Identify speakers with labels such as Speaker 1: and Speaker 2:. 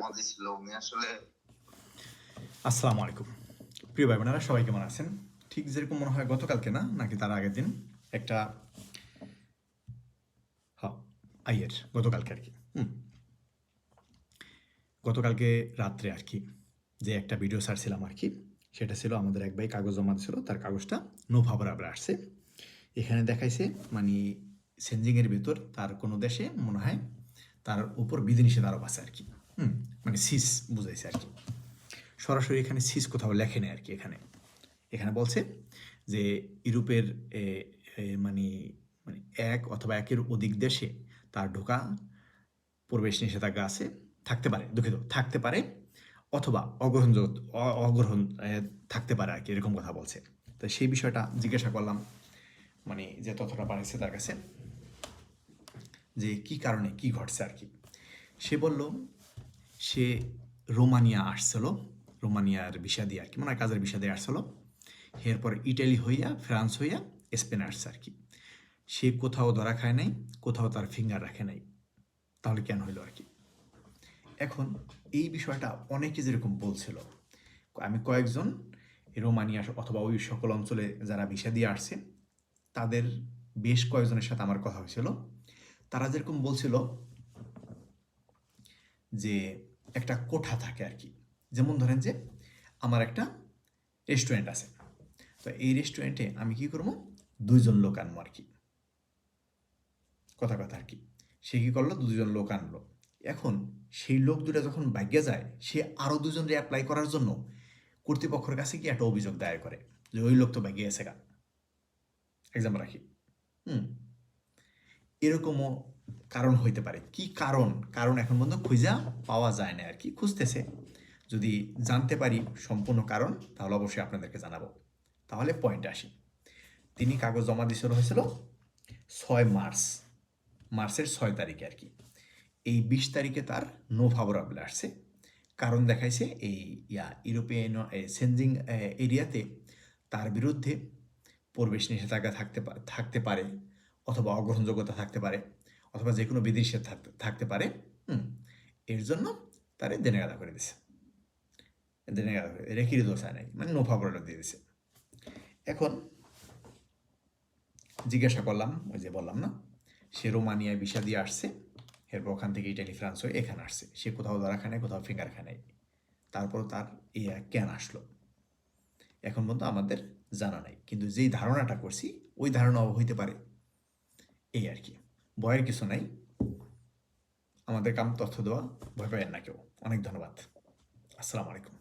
Speaker 1: জমা দিছিল উনি আসলে।
Speaker 2: আসসালামু আলাইকুম প্রিয় ভাই বোনেরা, সবাই কেমন আছেন? ঠিক যেরকম মনে হয় গতকালকে না নাকি তার আগের দিন একটা গতকালকে আর কি গতকালকে রাত্রে আর কি যে একটা ভিডিও ছাড়ছিলাম আর কি, সেটা ছিল আমাদের এক ভাই কাগজ জমা দিয়েছিল, তার কাগজটা নো ফাভরেবল আসছে। এখানে দেখাইছে মানে সেনজিংয়ের ভেতর তার কোনো দেশে মনে হয় তার উপর বিধিনিষেধ আরোপ আছে আর কি। মানে সিস বুঝাইছে আর কি। সরাসরি এখানে সিস কোথাও লেখে নেই আর কি। এখানে এখানে বলছে যে ইউরোপের মানে মানে এক অথবা একের অধিক দেশে তার ঢোকা প্রবেশ নিষেধাজ্ঞা আছে, থাকতে পারে, দুঃখিত, থাকতে পারে, অথবা অগ্রহণ থাকতে পারে আর কি, এরকম কথা বলছে। তো সেই বিষয়টা জিজ্ঞাসা করলাম মানে যে তথ্যটা পাঠিয়েছে তার কাছে, যে কি কারণে কি ঘটছে আর কি। সে বলল সে রোমানিয়া আসছিল, রোমানিয়ার ভিসা দিয়ে আর কি, মানে কাজের ভিসা দিয়ে আসছিল। এরপর ইটালি হইয়া ফ্রান্স হইয়া স্পেন আসছে আর কি। সে কোথাও ধরা খায় নাই, কোথাও তার ফিঙ্গার রাখে নাই। তাহলে কেন হইলো আর কি। এখন এই বিষয়টা অনেকে যেরকম বলছিল, আমি কয়েকজন রোমানিয়া অথবা ওই সকল অঞ্চলে যারা ভিসা দিয়ে আসছে তাদের বেশ কয়েকজনের সাথে আমার কথা হয়েছিল। তারা যেরকম বলছিল যে একটা কোঠা থাকে আর কি। যেমন ধরেন যে আমার একটা রেস্টুরেন্ট আছে, তো এই রেস্টুরেন্টে আমি কি করবো, 2জন লোক আনবো আর কি, কথা কথা আর কি। সে কি করলো, 2জন লোক আনলো। এখন সেই লোক দুটা যখন ভাগ্যে যায়, সে আরও 2জনরে অ্যাপ্লাই করার জন্য কর্তৃপক্ষের কাছে কি একটা অভিযোগ দায়ের করে যে ওই লোক তো ভাগ্যে গেছে গা, এক্সাম্পল রাখি। এরকমও কারণ হইতে পারে। কি কারণ, কারণ এখন পর্যন্ত খুঁজা পাওয়া যায় না আর কি, খুঁজতেছে। যদি জানতে পারি সম্পূর্ণ কারণ তাহলে অবশ্যই আপনাদেরকে জানাবো। তাহলে পয়েন্টে আসি। তিনি কাগজ জমা দিছিল হয়েছিল 6 মার্চ, মার্চের 6 তারিখে আর কি। এই 20 তারিখে তার নো ফাভরেবল আসছে। কারণ দেখাইছে এই ইউরোপিয়ান সেনজিং এরিয়াতে তার বিরুদ্ধে প্রবেশ নিষেধাজ্ঞা থাকতে পারে, অথবা অগ্রহণযোগ্যতা থাকতে পারে, অথবা যে কোনো বিধিনিষেধ থাকতে পারে। এর জন্য তারে দেনেগাদা করে দিছে, দেনেগাদা করে রেখির দোষা নেই, মানে নো ফাভরেবল দিয়ে দিছে। এখন জিজ্ঞাসা করলাম, ওই যে বললাম না, সে রোমানিয়ায় ভিসা দিয়ে আসছে, এরপর ওখান থেকে ইটালি ফ্রান্স হয়ে এখানে আসছে। সে কোথাও ধরা খায় নাই, কোথাও ফিঙ্গার খায় নাই। তারপর তার কেন আসলো এখন পর্যন্ত আমাদের জানা নাই, কিন্তু যেই ধারণাটা করছি ওই ধারণাও হইতে পারে, এই আর কি। ভয়ের কিছু নাই, আমাদের কাম তথ্য দেওয়া, ভয় পাবেন না কেউ। অনেক ধন্যবাদ। আসসালামু আলাইকুম।